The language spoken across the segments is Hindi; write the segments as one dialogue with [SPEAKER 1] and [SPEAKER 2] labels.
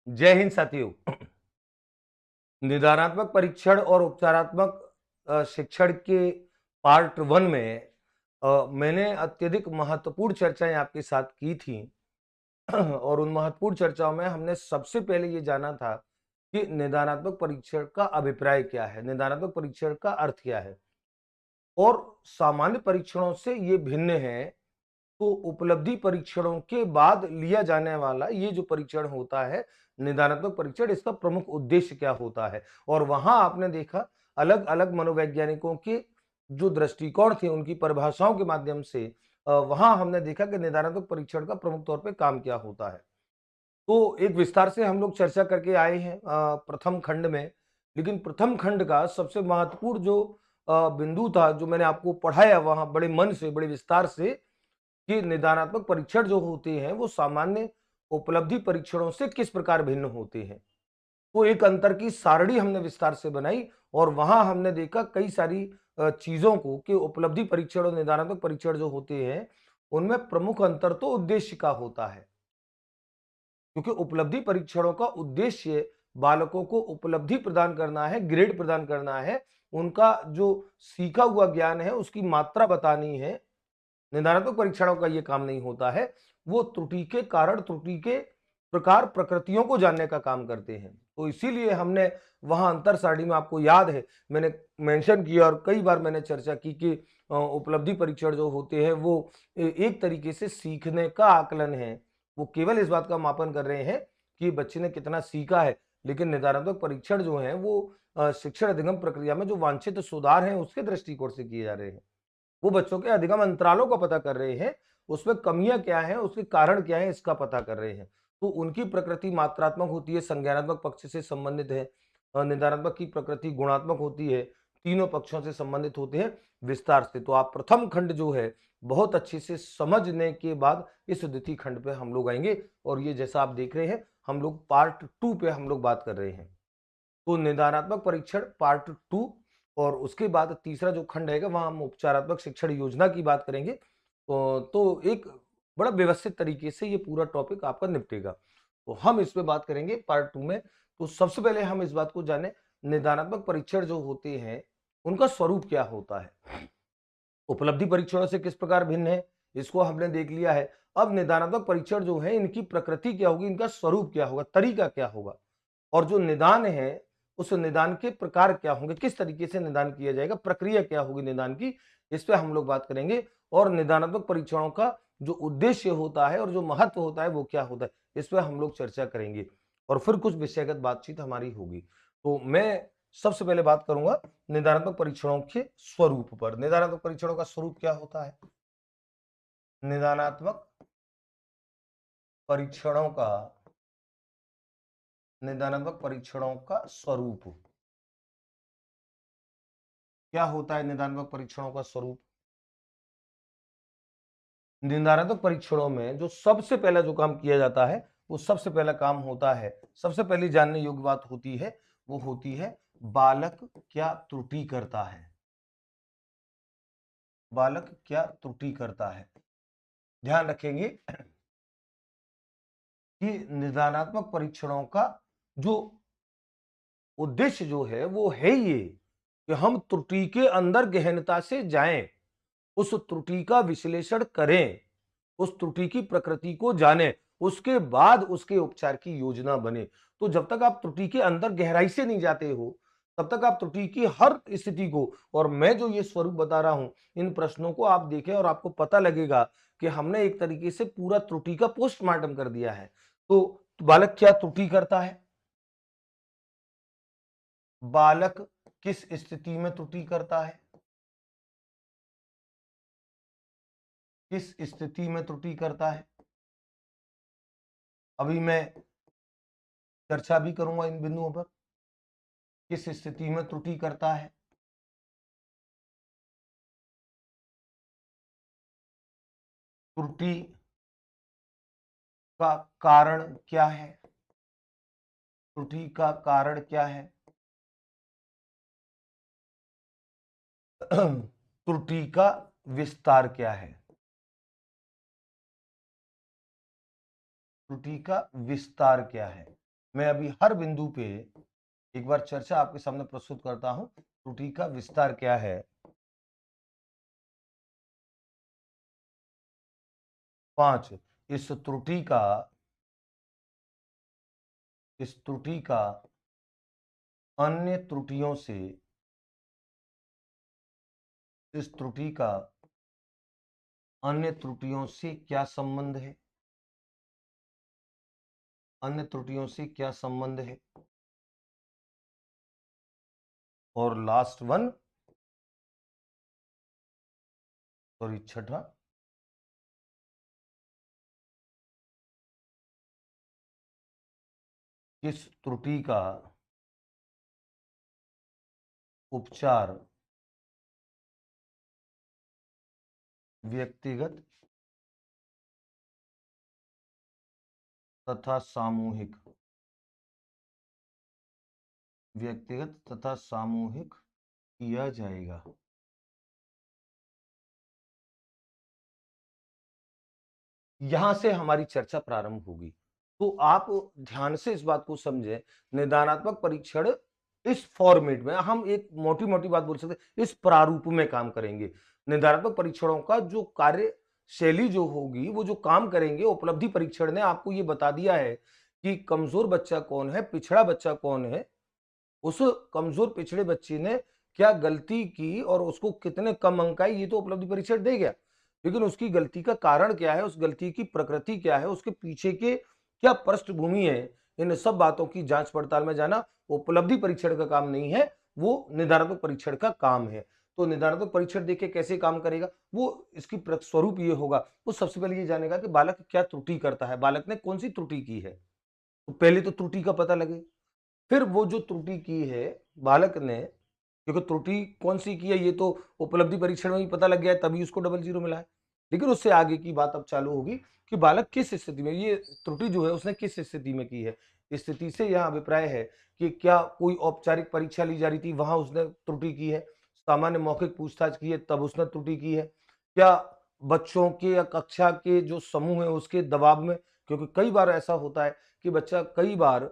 [SPEAKER 1] जय हिंद साथियों। निदानात्मक परीक्षण और उपचारात्मक शिक्षण के पार्ट 1 में मैंने अत्यधिक महत्वपूर्ण चर्चाएं आपके साथ की थी। और उन महत्वपूर्ण चर्चाओं में हमने सबसे पहले ये जाना था कि निदानात्मक परीक्षण का अभिप्राय क्या है, निदानात्मक परीक्षण का अर्थ क्या है और सामान्य परीक्षणों से ये भिन्न है। तो उपलब्धि परीक्षणों के बाद लिया जाने वाला ये जो परीक्षण होता है, निदानात्मक परीक्षण, इसका प्रमुख उद्देश्य क्या होता है। और वहां आपने देखा अलग अलग मनोवैज्ञानिकों के जो दृष्टिकोण थे, उनकी परिभाषाओं के माध्यम से वहां हमने देखा कि निदानात्मक परीक्षण का प्रमुख तौर पे काम क्या होता है। तो एक विस्तार से हम लोग चर्चा करके आए हैं प्रथम खंड में। लेकिन प्रथम खंड का सबसे महत्वपूर्ण जो बिंदु था, जो मैंने आपको पढ़ाया वहां बड़े मन से, बड़े विस्तार से, कि निदानात्मक परीक्षण जो होते हैं वो सामान्य उपलब्धि परीक्षणों से किस प्रकार भिन्न होते हैं। तो एक अंतर की सारणी हमने विस्तार से बनाई और वहां हमने देखा कई सारी चीजों को कि उपलब्धि परीक्षण और निदानात्मक परीक्षण जो होते हैं उनमें प्रमुख अंतर तो उद्देश्य का होता है। क्योंकि उपलब्धि परीक्षणों का उद्देश्य बालकों को उपलब्धि प्रदान करना है, ग्रेड प्रदान करना है, उनका जो सीखा हुआ ज्ञान है उसकी मात्रा बतानी है। निदानात्मक परीक्षणों का ये काम नहीं होता है। वो त्रुटि के कारण, त्रुटि के प्रकार, प्रकृतियों को जानने का काम करते हैं। तो इसीलिए हमने वहां अंतर सारणी में, आपको याद है, मैंने मेंशन किया और कई बार मैंने चर्चा की कि उपलब्धि परीक्षण जो होते हैं वो एक तरीके से सीखने का आकलन है। वो केवल इस बात का मापन कर रहे हैं कि बच्चे ने कितना सीखा है। लेकिन निदानात्मक परीक्षण जो है वो शिक्षण अधिगम प्रक्रिया में जो वांछित सुधार है उसके दृष्टिकोण से किए जा रहे हैं। वो बच्चों के अधिगम अंतरालों का पता कर रहे हैं, उसमें कमियां क्या हैं, उसके कारण क्या है, इसका पता कर रहे हैं। तो उनकी प्रकृति मात्रात्मक होती है, संज्ञानात्मक पक्ष से संबंधित है। निदानात्मक की प्रकृति गुणात्मक होती है। तीनों पक्षों से संबंधित होते हैं विस्तार से। तो आप प्रथम खंड जो है बहुत अच्छे से समझने के बाद इस द्वितीय खंड पे हम लोग आएंगे और ये जैसा आप देख रहे हैं हम लोग पार्ट 2 पे हम लोग बात कर रहे हैं। तो निदानात्मक परीक्षण पार्ट 2 और उसके बाद तीसरा जो खंड रहेगा वहां हम उपचारात्मक शिक्षण योजना की बात करेंगे। तो एक बड़ा व्यवस्थित तरीके से ये पूरा टॉपिक आपका निपटेगा। तो हम इस पे बात करेंगे पार्ट 2 में। तो सबसे पहले हम इस बात को जाने, निदानात्मक परीक्षण जो होते हैं उनका स्वरूप क्या होता है, उपलब्धि परीक्षणों से किस प्रकार भिन्न है, इसको हमने देख लिया है। अब निदानात्मक परीक्षण जो है इनकी प्रकृति क्या होगी, इनका स्वरूप क्या होगा, तरीका क्या होगा, और जो निदान है उस निदान के प्रकार क्या होंगे, किस तरीके से निदान किया जाएगा, प्रक्रिया क्या होगी निदान की, इस पे हम लोग बात करेंगे। और निदानात्मक परीक्षणों का जो उद्देश्य होता है और जो महत्व होता है वो क्या होता है, इस पे हम लोग चर्चा करेंगे और फिर कुछ विषयगत बातचीत हमारी होगी। तो मैं सबसे पहले बात करूंगा निदानात्मक परीक्षणों के स्वरूप पर। निदानात्मक परीक्षणों का स्वरूप क्या होता है, निदानात्मक परीक्षणों का, निदानात्मक परीक्षणों का स्वरूप क्या होता है, निदानात्मक परीक्षणों का स्वरूप। निदानात्मक परीक्षणों में जो सबसे पहला जो काम किया जाता है वो सबसे पहला काम होता है, सबसे पहली जानने योग्य बात होती है, वो होती है बालक क्या त्रुटि करता है, बालक क्या त्रुटि करता है। ध्यान रखेंगे कि निदानात्मक परीक्षणों का जो उद्देश्य जो है वो है ये कि हम त्रुटि के अंदर गहनता से जाएं, उस त्रुटि का विश्लेषण करें, उस त्रुटि की प्रकृति को जानें, उसके बाद उसके उपचार की योजना बने। तो जब तक आप त्रुटि के अंदर गहराई से नहीं जाते हो तब तक आप त्रुटि की हर स्थिति को, और मैं जो ये स्वरूप बता रहा हूं इन प्रश्नों को आप देखें और आपको पता लगेगा कि हमने एक तरीके से पूरा त्रुटि का पोस्टमार्टम कर दिया है। तो बालक क्या त्रुटि करता है, बालक किस स्थिति में त्रुटि करता है, किस स्थिति में त्रुटि करता है, अभी मैं चर्चा भी करूंगा इन बिंदुओं पर। किस स्थिति में त्रुटि करता है, त्रुटि का कारण क्या है, त्रुटि का कारण क्या है, त्रुटि का विस्तार क्या है, त्रुटि का विस्तार क्या है। मैं अभी हर बिंदु पे एक बार चर्चा आपके सामने प्रस्तुत करता हूं। त्रुटि का विस्तार क्या है? 5, इस त्रुटि का अन्य त्रुटियों से इस त्रुटि का अन्य त्रुटियों से क्या संबंध है? अन्य त्रुटियों से क्या संबंध है? और लास्ट वन, सॉरी, छठा, किस त्रुटि का उपचार व्यक्तिगत तथा सामूहिक किया जाएगा? यहां से हमारी चर्चा प्रारंभ होगी। तो आप ध्यान से इस बात को समझें। निदानात्मक परीक्षण इस फॉर्मेट में, हम एक मोटी मोटी बात बोल सकते हैं, इस प्रारूप में काम करेंगे। निदानात्मक परीक्षणों का जो कार्य शैली जो होगी, वो जो काम करेंगे, उपलब्धि परीक्षण ने आपको ये बता दिया है कि कमजोर बच्चा कौन है, पिछड़ा बच्चा कौन है, उस कमजोर पिछड़े बच्चे ने क्या गलती की और उसको कितने कम अंक आए, ये तो उपलब्धि परीक्षण दे गया। लेकिन उसकी गलती का कारण क्या है, उस गलती की प्रकृति क्या है, उसके पीछे के क्या पृष्ठभूमि है, इन सब बातों की जांच पड़ताल में जाना उपलब्धि परीक्षण का काम नहीं है, वो निदानात्मक परीक्षण का काम है। तो निदानात्मक परीक्षण देखिए कैसे काम करेगा, वो इसकी स्वरूप ये होगा, वो सबसे पहले ये जानेगा कि बालक क्या त्रुटि करता है, बालक ने कौन सी त्रुटि की है। तो पहले तो त्रुटि का पता लगे, फिर वो जो त्रुटि की है बालक ने, क्योंकि त्रुटि कौन सी की है ये तो उपलब्धि परीक्षण में ही पता लग गया है, तभी उसको 00 मिला है। लेकिन उससे आगे की बात अब चालू होगी कि बालक किस स्थिति में, ये त्रुटि जो है उसने किस स्थिति में की है। स्थिति से यह अभिप्राय है कि क्या कोई औपचारिक परीक्षा ली जा रही थी, वहां उसने त्रुटि की है, सामान्य मौखिक पूछताछ की है, तब उसने त्रुटि की है, क्या बच्चों के या कक्षा के जो समूह है उसके दबाव में, क्योंकि कई बार ऐसा होता है कि बच्चा कई बार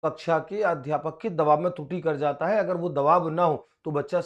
[SPEAKER 1] कक्षा के अध्यापक के दबाव में त्रुटि कर जाता है। अगर वो दबाव ना हो तो बच्चा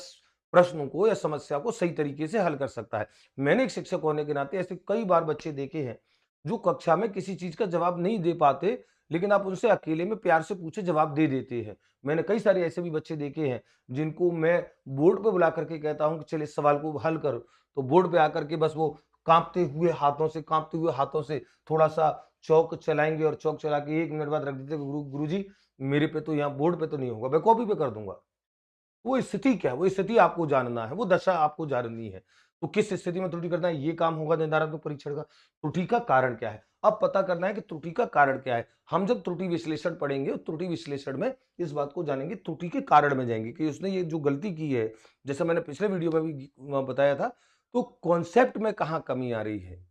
[SPEAKER 1] प्रश्न को या समस्या को सही तरीके से हल कर सकता है। मैंने एक शिक्षक होने के नाते ऐसे कई बार बच्चे देखे हैं जो कक्षा में किसी चीज का जवाब नहीं दे पाते, लेकिन आप उनसे अकेले में प्यार से पूछे जवाब दे देते हैं। मैंने कई सारे ऐसे भी बच्चे देखे हैं जिनको मैं बोर्ड पे बुला करके कहता हूं कि चलिए इस सवाल को हल करो, तो बोर्ड पे आकर के बस वो कांपते हुए हाथों से थोड़ा सा चौक चलाएंगे और चौक चला के 1 मिनट बाद रख देते, गुरुजी मेरे पे तो यहाँ बोर्ड पे तो नहीं होगा, मैं कॉपी पे कर दूंगा। वो स्थिति क्या है, वो स्थिति आपको जानना है, वो दशा आपको जाननी है। तो किस स्थिति में त्रुटि करना है, ये काम होगा निदानात्मक परीक्षण का। त्रुटि का कारण क्या है, अब पता करना है कि त्रुटि का कारण क्या है। हम जब त्रुटि विश्लेषण पढ़ेंगे, त्रुटि विश्लेषण में इस बात को जानेंगे, त्रुटि के कारण में जाएंगे कि उसने ये जो गलती की है, जैसे मैंने पिछले वीडियो में भी बताया था, तो कॉन्सेप्ट में कहाँ कमी आ रही है।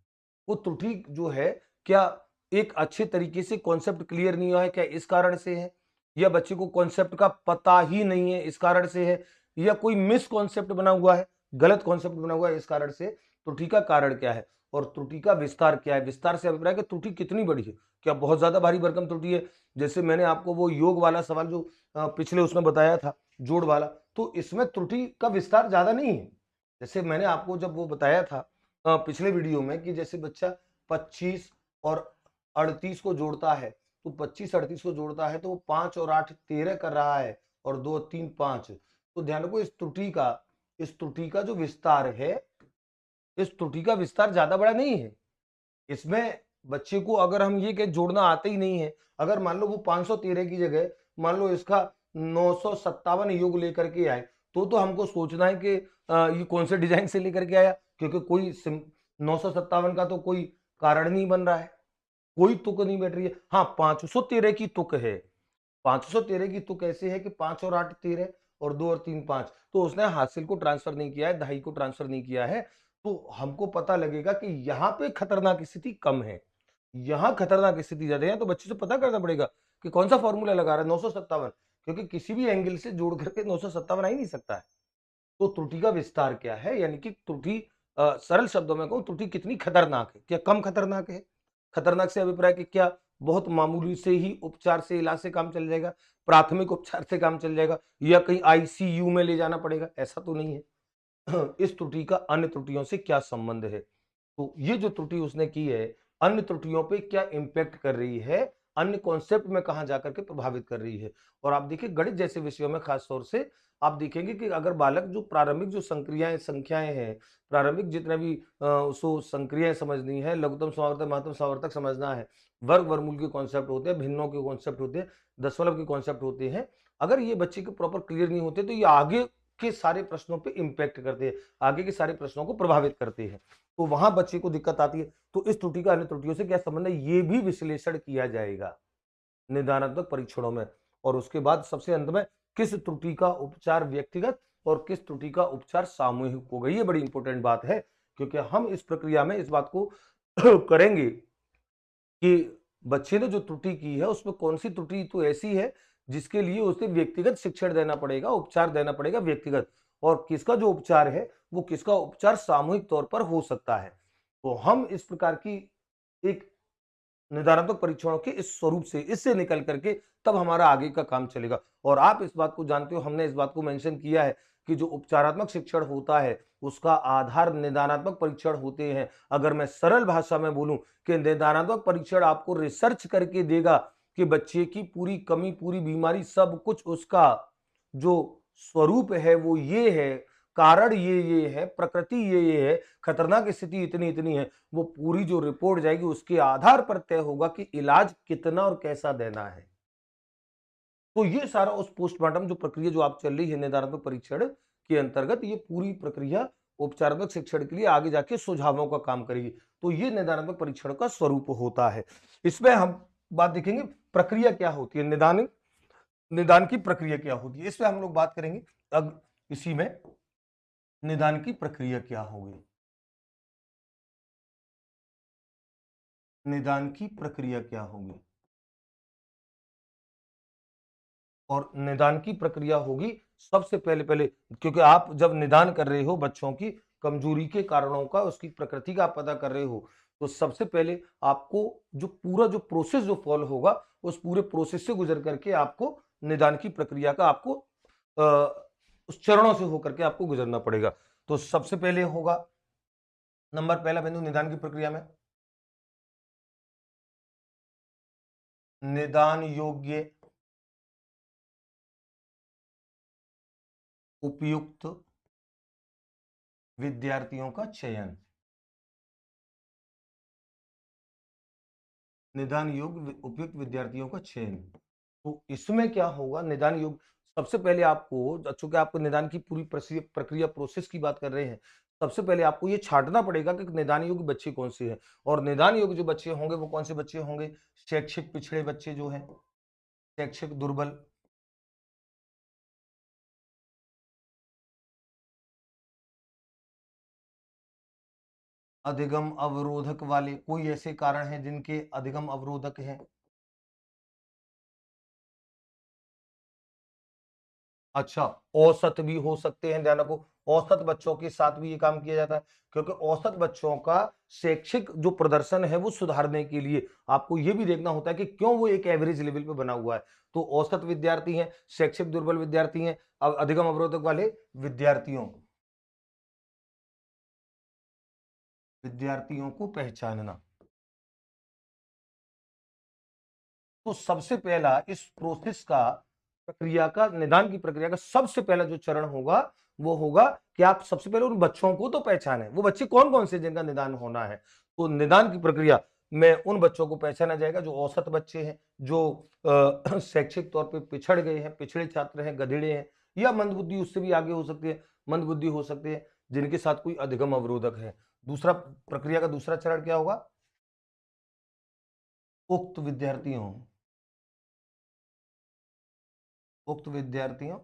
[SPEAKER 1] वो त्रुटि जो है, क्या एक अच्छे तरीके से कॉन्सेप्ट क्लियर नहीं हुआ है, क्या इस कारण से है, या बच्चे को कॉन्सेप्ट का पता ही नहीं है इस कारण से है, या कोई मिस कॉन्सेप्ट बना हुआ है, गलत कॉन्सेप्ट बना हुआ है इस कारण से। त्रुटि का कारण क्या है और त्रुटि का विस्तार क्या है, विस्तार से अभिप्राय कि त्रुटि कितनी बड़ी है, क्या बहुत ज्यादा भारी भरकम त्रुटि है, जैसे मैंने आपको वो योग वाला सवाल जो पिछले उसमें बताया था, जोड़ वाला, तो इसमें त्रुटि का विस्तार ज्यादा नहीं है। जैसे मैंने आपको जब वो बताया था पिछले वीडियो में कि जैसे बच्चा 25 और 38 को जोड़ता है, तो 25-38 को जोड़ता है तो वो 5 और 8 13 कर रहा है, और 2 3 5। तो ध्यान रखो इस त्रुटि का जो विस्तार है, इस त्रुटि का विस्तार ज्यादा बड़ा नहीं है। इसमें बच्चे को अगर हम ये कहें जोड़ना आते ही नहीं है, अगर मान लो वो 513 की जगह मान लो इसका 957 योग लेकर के आए, तो हमको सोचना है कि ये कौन से डिजाइन से लेकर के आया, क्योंकि कोई 957 का तो कोई कारण नहीं बन रहा है, कोई तुक नहीं बैठ रही है। हाँ, 513 की तुक है। 513 की तुक ऐसे है कि 5 और 8 13 और 2 और 3 5, तो उसने हासिल को ट्रांसफर नहीं किया है, दहाई को ट्रांसफर नहीं किया है। तो हमको पता लगेगा कि यहाँ पे खतरनाक स्थिति कम है, यहाँ खतरनाक स्थिति ज्यादा है। तो बच्चे से पता करना पड़ेगा कि कौन सा फॉर्मूला लगा रहा है 957, क्योंकि किसी भी एंगल से जोड़ करके 957 आ ही नहीं सकता है। तो त्रुटि का विस्तार क्या है, यानी कि त्रुटि, सरल शब्दों में कहूं, त्रुटि कितनी खतरनाक है, क्या कम खतरनाक है, खतरनाक से अभिप्राय कि क्या बहुत मामूली से ही उपचार से, इलाज से काम चल जाएगा, प्राथमिक उपचार से काम चल जाएगा, या कहीं आईसीयू में ले जाना पड़ेगा, ऐसा तो नहीं है। इस त्रुटि का अन्य त्रुटियों से क्या संबंध है? तो ये जो त्रुटि उसने की है, अन्य त्रुटियों पे क्या इंपैक्ट कर रही है, अन्य कॉन्सेप्ट में कहां जाकर के प्रभावित कर रही है। और आप देखिए गणित जैसे विषयों में खास तौर से आप देखेंगे कि अगर बालक जो प्रारंभिक जो संक्रियाएं संख्याएं हैं, प्रारंभिक जितना भी उसको संक्रियाएं समझनी है, लघुत्तम समावर्तक महत्तम समावर्तक समझना है, वर्ग वर्गमूल के कॉन्सेप्ट होते हैं, भिन्नों के कॉन्सेप्ट होते हैं, दशमलव के कॉन्सेप्ट होते हैं, अगर ये बच्चे के प्रॉपर क्लियर नहीं होते तो ये आगे के सारे प्रश्नों पे इंपैक्ट करते हैं, आगे के सारे प्रश्नों को प्रभावित करते हैं, तो वहां बच्चे को दिक्कत आती है। तो इस त्रुटि का अन्य त्रुटियों से क्या संबंध है, ये भी विश्लेषण किया जाएगा निदानात्मक परीक्षणों में। और उसके बाद सबसे अंत में किस त्रुटि का उपचार व्यक्तिगत और किस त्रुटि का उपचार सामूहिक होगा, ये बड़ी इंपॉर्टेंट बात है, क्योंकि हम इस प्रक्रिया में इस बात को करेंगे कि बच्चे ने जो त्रुटि की है उसमें कौन सी त्रुटि तो ऐसी है जिसके लिए उसे व्यक्तिगत शिक्षण देना पड़ेगा, उपचार देना पड़ेगा व्यक्तिगत, और किसका जो उपचार है वो किसका उपचार सामूहिक तौर पर हो सकता है। तो हम इस प्रकार की एक निदानात्मक परीक्षणों के इस स्वरूप से, इससे निकल करके तब हमारा आगे का काम चलेगा। और आप इस बात को जानते हो, हमने इस बात को मेंशन किया है कि जो उपचारात्मक शिक्षण होता है उसका आधार निदानात्मक परीक्षण होते हैं। अगर मैं सरल भाषा में बोलूं कि निदानात्मक परीक्षण आपको रिसर्च करके देगा कि बच्चे की पूरी कमी, पूरी बीमारी, सब कुछ उसका जो स्वरूप है वो ये है, कारण ये है, प्रकृति ये है, खतरनाक स्थिति इतनी इतनी है, वो पूरी जो रिपोर्ट जाएगी उसके आधार पर तय होगा कि इलाज कितना और कैसा देना है। तो ये सारा उस पोस्टमार्टम जो प्रक्रिया जो आप चल रही है निदानात्मक परीक्षण के अंतर्गत, ये पूरी प्रक्रिया उपचारात्मक शिक्षण के लिए आगे जाके सुझावों का काम करेगी। तो ये निदानात्मक परीक्षण का स्वरूप होता है। इसमें हम बात देखेंगे प्रक्रिया क्या होती है, निदान की प्रक्रिया क्या होती है, इसमें हम लोग बात करेंगे। अब इसी में निदान की प्रक्रिया क्या होगी, निदान की प्रक्रिया क्या होगी, और निदान की प्रक्रिया होगी सबसे पहले पहले, क्योंकि आप जब निदान कर रहे हो बच्चों की कमजोरी के कारणों का, उसकी प्रकृति का आप पता कर रहे हो, तो सबसे पहले आपको जो पूरा जो प्रोसेस जो फॉलो होगा उस पूरे प्रोसेस से गुजर करके आपको निदान की प्रक्रिया का आपको उस चरणों से होकर के आपको गुजरना पड़ेगा। तो सबसे पहले होगा नंबर पहला बिंदु निदान की प्रक्रिया में, निदान योग्य उपयुक्त विद्यार्थियों का चयन, निदान योग्य उपयुक्त विद्यार्थियों का चयन। तो इसमें क्या होगा, निदान योग्य, सबसे पहले आपको, चूंकि आपको निदान की पूरी प्रक्रिया प्रोसेस की बात कर रहे हैं, सबसे पहले आपको ये छांटना पड़ेगा कि निदान योग्य बच्चे कौन से हैं। और निदान योग्य जो बच्चे होंगे वो कौन से बच्चे होंगे, शैक्षिक पिछड़े बच्चे जो हैं, शैक्षिक दुर्बल, अधिगम अवरोधक वाले, कोई ऐसे कारण हैं जिनके अधिगम अवरोधक हैं। अच्छा, औसत भी हो सकते हैं, ध्यान रखो, औसत बच्चों के साथ भी ये काम किया जाता है, क्योंकि औसत बच्चों का शैक्षिक जो प्रदर्शन है वो सुधारने के लिए आपको ये भी देखना होता है कि क्यों वो एक एवरेज लेवल पे बना हुआ है। तो औसत विद्यार्थी हैं, शैक्षिक दुर्बल विद्यार्थी हैं, अधिगम अवरोधक वाले विद्यार्थियों विद्यार्थियों को पहचानना। तो सबसे पहला इस प्रोसेस का, प्रक्रिया का, निदान की प्रक्रिया का सबसे पहला जो चरण होगा वो होगा कि आप सबसे पहले उन बच्चों को तो पहचानें, वो बच्चे कौन कौन से जिनका निदान होना है। तो निदान की प्रक्रिया में उन बच्चों को पहचाना जाएगा जो औसत बच्चे हैं, जो शैक्षिक तौर पे पिछड़ गए हैं, पिछड़े छात्र हैं, गधेड़े हैं, या मंदबुद्धि उससे भी आगे हो सकते हैं, मंदबुद्धि हो सकते हैं, जिनके साथ कोई अधिगम अवरोधक है। दूसरा, प्रक्रिया का दूसरा चरण क्या होगा, उक्त विद्यार्थियों उक्त विद्यार्थियों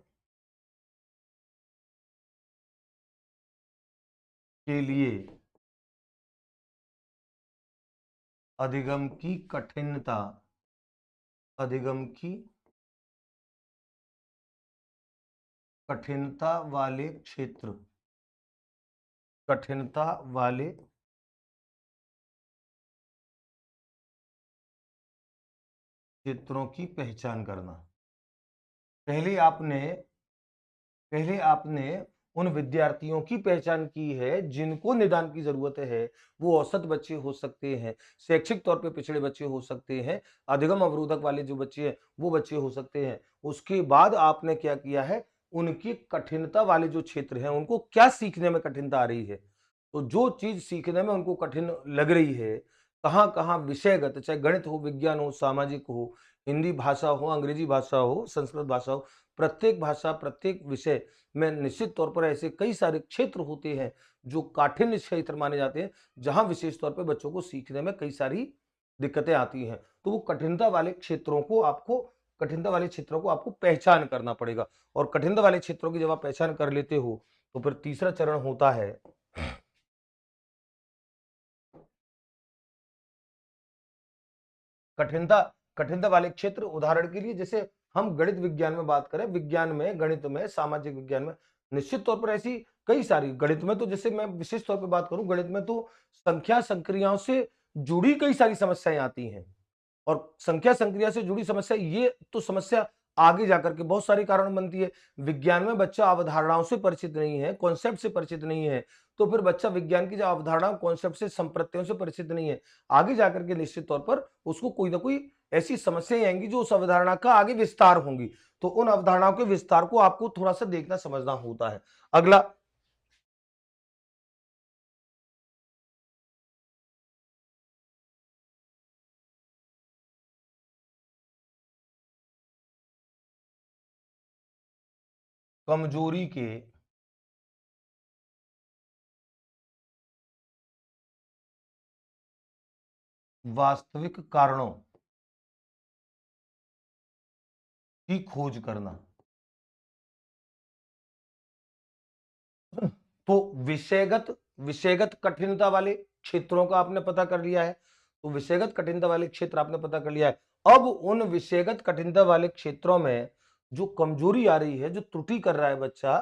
[SPEAKER 1] के लिए अधिगम की कठिनता, अधिगम की कठिनता वाले क्षेत्र, कठिनता वाले क्षेत्रों की पहचान करना। पहले आपने पहले आपने उन विद्यार्थियों की पहचान की है जिनको निदान की जरूरत है। वो औसत बच्चे हो सकते हैं, शैक्षिक तौर पे पिछड़े बच्चे हो सकते हैं, अधिगम अवरोधक वाले जो बच्चे हैं वो बच्चे हो सकते हैं। उसके बाद आपने क्या किया है, उनकी कठिनता वाले जो क्षेत्र हैं उनको क्या सीखने में कठिनता आ रही है। तो जो चीज सीखने में उनको कठिन लग रही है, कहाँ कहाँ विषयगत, चाहे गणित हो, विज्ञान हो, सामाजिक हो, हिंदी भाषा हो, अंग्रेजी भाषा हो, संस्कृत भाषा हो, प्रत्येक भाषा, प्रत्येक विषय में निश्चित तौर पर ऐसे कई सारे क्षेत्र होते हैं जो काठिन्य क्षेत्र माने जाते हैं, जहां विशेष तौर पर बच्चों को सीखने में कई सारी दिक्कतें आती हैं। तो वो कठिनता वाले क्षेत्रों को आपको पहचान करना पड़ेगा। और कठिनता वाले क्षेत्रों की जब आप पहचान कर लेते हो तो फिर तीसरा चरण होता है कठिनता कठिनता वाले क्षेत्र। उदाहरण के लिए जैसे हम गणित विज्ञान में बात करें, विज्ञान में, गणित में, सामाजिक विज्ञान में निश्चित तौर पर ऐसी कई सारी, गणित में तो जैसे मैं विशेष तौर पर बात करूं, गणित में तो संख्या संक्रियाओं से जुड़ी कई सारी समस्याएं आती हैं। और संख्या संक्रिया से जुड़ी समस्या, ये तो समस्या आगे जाकर के बहुत सारे कारण बनती है। विज्ञान में बच्चा अवधारणाओं से परिचित नहीं है, कॉन्सेप्ट से परिचित नहीं है, तो फिर बच्चा विज्ञान की जो अवधारणा, कॉन्सेप्ट से, संप्रत्ययों से परिचित नहीं है, आगे जाकर के निश्चित तौर पर उसको कोई ना कोई ऐसी समस्याएं आएंगी जो उस अवधारणा का आगे विस्तार होंगी। तो उन अवधारणाओं के विस्तार को आपको थोड़ा सा देखना समझना होता है। अगला, कमजोरी के वास्तविक कारणों की खोज करना। तो विषयगत विषयगत कठिनता वाले क्षेत्रों का आपने पता कर लिया है। तो विषयगत कठिनता वाले क्षेत्र आपने पता कर लिया है। अब उन विषयगत कठिनता वाले क्षेत्रों में जो कमजोरी आ रही है, जो त्रुटि कर रहा है बच्चा,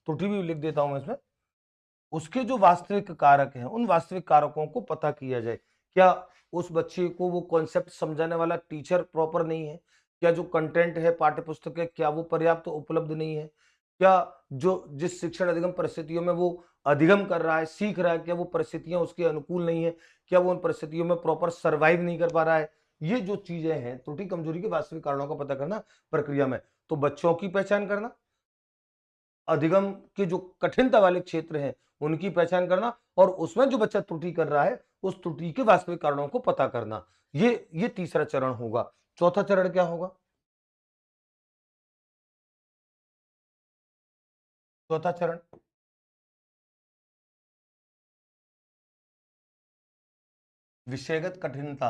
[SPEAKER 1] त्रुटि भी लिख देता हूं मैं इसमें, उसके जो वास्तविक कारक हैं, उन वास्तविक कारकों को पता किया जाए। क्या उस बच्चे को वो कॉन्सेप्ट समझाने वाला टीचर प्रॉपर नहीं है? क्या जो कंटेंट है पाठ्य पुस्तक है, क्या वो पर्याप्त उपलब्ध नहीं है? क्या जो जिस शिक्षण अधिगम परिस्थितियों में वो अधिगम कर रहा है, सीख रहा है, क्या वो परिस्थितियां उसके अनुकूल नहीं है? क्या वो उन परिस्थितियों में प्रॉपर सर्वाइव नहीं कर पा रहा है? ये जो चीजें हैं, त्रुटि कमजोरी के वास्तविक कारणों का पता करना प्रक्रिया में। तो बच्चों की पहचान करना, अधिगम के जो कठिनता वाले क्षेत्र हैं उनकी पहचान करना, और उसमें जो बच्चा त्रुटि कर रहा है उस त्रुटि के वास्तविक कारणों को पता करना। ये तीसरा चरण होगा। चौथा चरण क्या होगा? चौथा चरण विषयगत कठिनता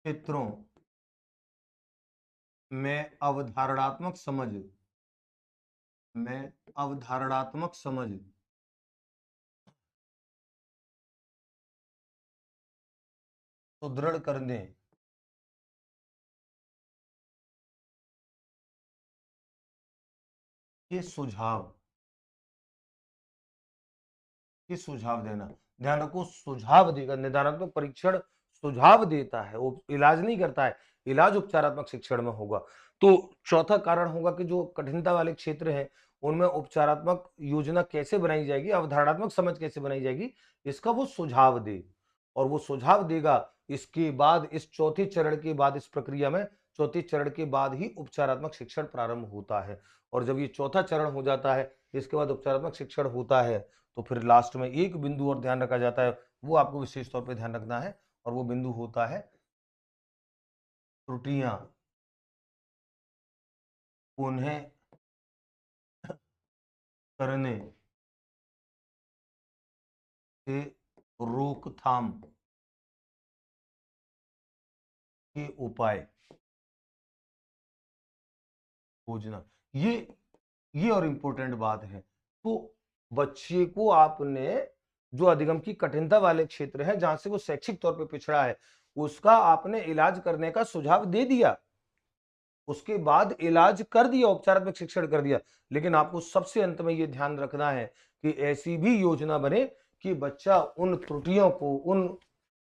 [SPEAKER 1] क्षेत्रों में अवधारणात्मक समझ सुदृढ़ करने के सुझाव देना। ध्यान रखो, सुझाव देगा। निदानात्मक परीक्षण सुझाव देता है, वो इलाज नहीं करता है। इलाज उपचारात्मक शिक्षण में होगा। तो चौथा कारण होगा कि जो कठिनता वाले क्षेत्र हैं उनमें उपचारात्मक योजना कैसे बनाई जाएगी, अवधारणात्मक समझ कैसे बनाई जाएगी, इसका वो सुझाव दे। और वो सुझाव देगा, इसके बाद, इस चौथे चरण के बाद, इस प्रक्रिया में चौथे चरण के बाद ही उपचारात्मक शिक्षण प्रारंभ होता है। और जब ये चौथा चरण हो जाता है, इसके बाद उपचारात्मक शिक्षण होता है, तो फिर लास्ट में एक बिंदु और ध्यान रखा जाता है, वो आपको विशेष तौर पे ध्यान रखना है। और वो बिंदु होता है त्रुटियां उन्हें करने से रोकथाम के उपाय खोजना। ये ये और इंपॉर्टेंट बात है। तो बच्चे को आपने जो अधिगम की कठिनता वाले क्षेत्र है, जहां से वो शैक्षिक तौर पे पिछड़ा है, उसका आपने इलाज करने का सुझाव दे दिया। उसके बाद इलाज कर दिया, उपचारात्मक शिक्षण कर दिया, लेकिन आपको सबसे अंत में ये ध्यान रखना है कि ऐसी भी योजना बने कि बच्चा उन त्रुटियों को, उन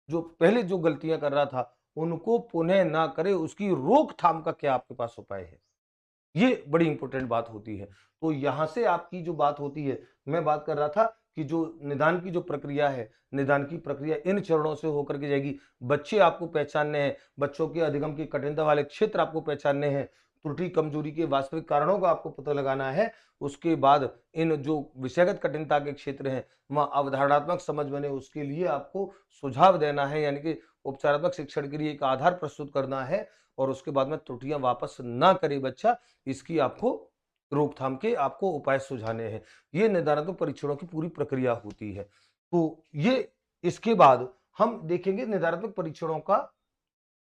[SPEAKER 1] जो पहले जो गलतियां कर रहा था, उनको पुनः ना करे, उसकी रोकथाम का क्या आपके पास उपाय है। ये बड़ी इंपॉर्टेंट बात होती है। तो यहां से आपकी जो बात होती है, मैं बात कर रहा था कि जो निदान की जो प्रक्रिया है, निदान की प्रक्रिया इन चरणों से होकर के जाएगी। बच्चे आपको पहचानने हैं, बच्चों के अधिगम की कठिनता वाले क्षेत्र आपको पहचानने हैं, त्रुटि कमजोरी के वास्तविक कारणों का आपको पता लगाना है। उसके बाद इन जो विषयगत कठिनता के क्षेत्र हैं, वहां अवधारणात्मक समझ बने, उसके लिए आपको सुझाव देना है, यानी कि उपचारात्मक शिक्षण के लिए एक आधार प्रस्तुत करना है। और उसके बाद में त्रुटियां वापस ना करे बच्चा, इसकी आपको रोकथाम के आपको उपाय सुझाने हैं। ये निदानात्मक परीक्षणों की पूरी प्रक्रिया होती है। तो ये इसके बाद हम देखेंगे निदानात्मक परीक्षणों का,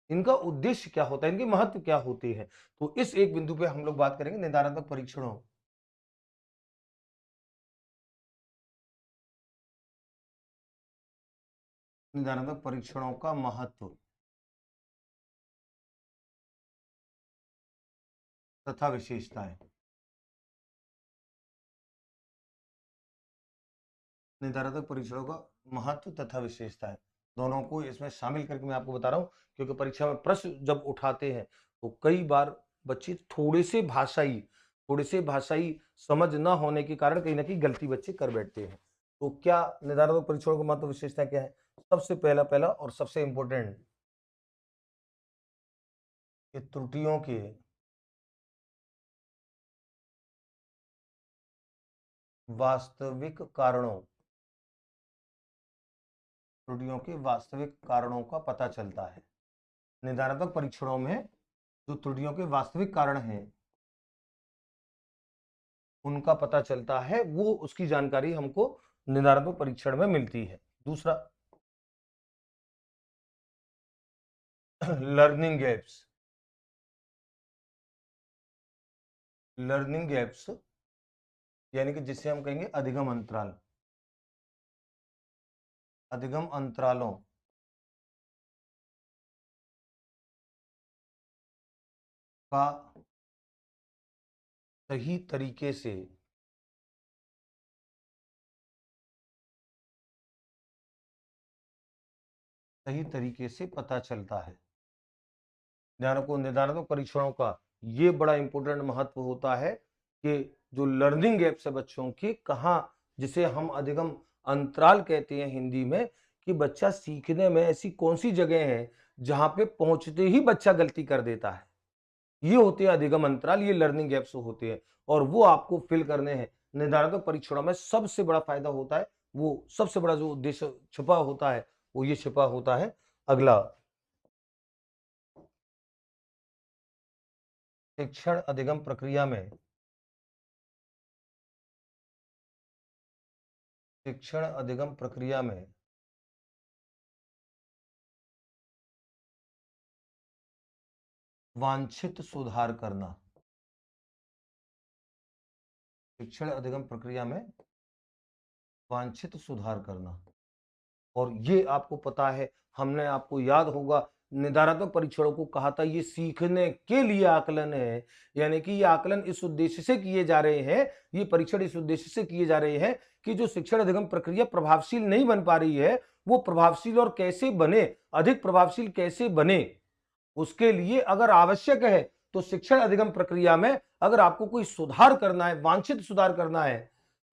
[SPEAKER 1] इनका उद्देश्य क्या होता है, इनके महत्व क्या होते हैं। तो इस एक बिंदु पे हम लोग बात करेंगे निदानात्मक परीक्षणों, निदानात्मक परीक्षणों का महत्व तथा विशेषताएं। निदानात्मक परीक्षणों का महत्व तथा विशेषताएं, दोनों को इसमें शामिल करके मैं आपको बता रहा हूं, क्योंकि परीक्षा में प्रश्न जब उठाते हैं तो कई बार बच्चे थोड़े से भाषाई समझ ना होने के कारण कहीं ना कहीं गलती बच्चे कर बैठते हैं। तो क्या निदानात्मक परीक्षणों का महत्व विशेषता क्या है? सबसे पहला पहला और सबसे इंपॉर्टेंट, कि त्रुटियों के वास्तविक कारणों, त्रुटियों के वास्तविक कारणों का पता चलता है। निदानात्मक परीक्षणों में जो त्रुटियों के वास्तविक कारण हैं, उनका पता चलता है, वो उसकी जानकारी हमको निदानात्मक परीक्षण में मिलती है। दूसरा, लर्निंग गैप्स, लर्निंग गैप्स यानी कि जिसे हम कहेंगे अधिगम अंतराल, अधिगम अंतरालों का सही तरीके से, सही तरीके से पता चलता है। ध्यान रखो, निदानात्मक परीक्षणों का ये बड़ा इंपॉर्टेंट महत्व होता है कि जो लर्निंग गैप्स है बच्चों की, कहाँ, जिसे हम अधिगम अंतराल कहते हैं हिंदी में, कि बच्चा सीखने में ऐसी कौन सी जगह है जहां पे पहुंचते ही बच्चा गलती कर देता है, ये होते हैं अधिगम अंतराल, ये लर्निंग गैप्स होते हैं, और वो आपको फिल करने हैं। निदानात्मक परीक्षणों में सबसे बड़ा फायदा होता है, वो सबसे बड़ा जो उद्देश्य छुपा होता है, वो ये छुपा होता है। अगला, शिक्षण अधिगम प्रक्रिया में, शिक्षण अधिगम प्रक्रिया में वांछित सुधार करना, शिक्षण अधिगम प्रक्रिया में वांछित सुधार करना। और ये आपको पता है, हमने आपको याद होगा निदानात्मक परीक्षणों को कहा था ये सीखने के लिए आकलन है, यानी कि ये आकलन इस उद्देश्य से किए जा रहे हैं, ये परीक्षण इस उद्देश्य से किए जा रहे हैं कि जो शिक्षण अधिगम प्रक्रिया प्रभावशील नहीं बन पा रही है, वो प्रभावशील और कैसे बने, अधिक प्रभावशील कैसे बने, उसके लिए अगर आवश्यक है तो शिक्षण अधिगम प्रक्रिया में अगर आपको कोई सुधार करना है, वांछित सुधार करना है,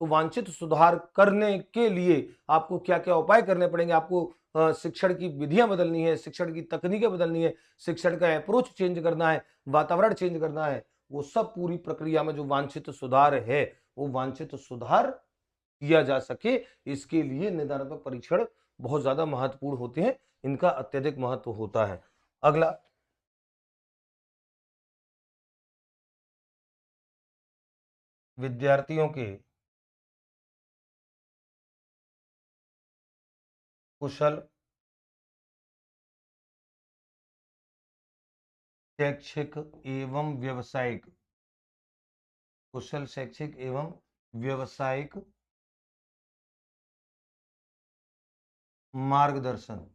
[SPEAKER 1] तो वांछित सुधार करने के लिए आपको क्या क्या उपाय करने पड़ेंगे। आपको शिक्षण की विधियां बदलनी है, शिक्षण की तकनीकें बदलनी है, शिक्षण का अप्रोच चेंज करना है, वातावरण चेंज करना है। वो सब पूरी प्रक्रिया में जो वांछित सुधार है, वो वांछित सुधार किया जा सके, इसके लिए निदानात्मक परीक्षण बहुत ज्यादा महत्वपूर्ण होते हैं, इनका अत्यधिक महत्व होता है। अगला, विद्यार्थियों के कुशल शैक्षिक एवं व्यावसायिक, कुशल शैक्षिक एवं व्यावसायिक मार्गदर्शन,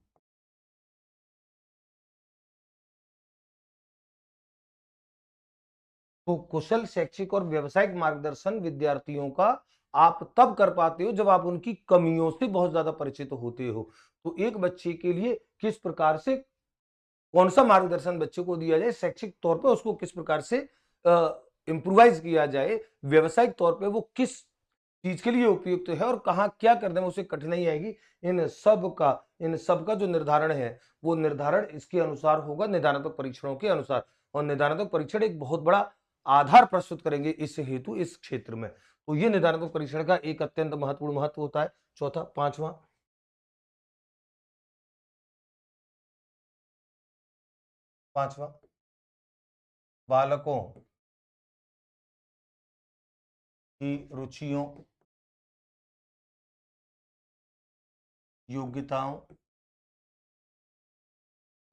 [SPEAKER 1] तो कुशल शैक्षिक और व्यावसायिक मार्गदर्शन विद्यार्थियों का आप तब कर पाते हो जब आप उनकी कमियों से बहुत ज्यादा परिचित होते हो। तो एक बच्चे के लिए किस प्रकार से कौन सा मार्गदर्शन बच्चे को दिया जाए, शैक्षिक तौर पे उसको किस प्रकार से इम्प्रोवाइज किया जाए, व्यवसायिक तौर पे वो किस चीज के लिए उपयुक्त है और कहाँ क्या करने में उसे कठिनाई आएगी, इन सब का जो निर्धारण है वो निर्धारण इसके अनुसार होगा, निदानात्मक परीक्षणों के अनुसार। और निदानात्मक परीक्षण एक बहुत बड़ा आधार प्रस्तुत करेंगे इस हेतु इस क्षेत्र में। तो ये निदानात्मक परीक्षण का एक अत्यंत महत्वपूर्ण महत्व होता है। चौथा, पांचवा, बालकों की रुचियों, योग्यताओं,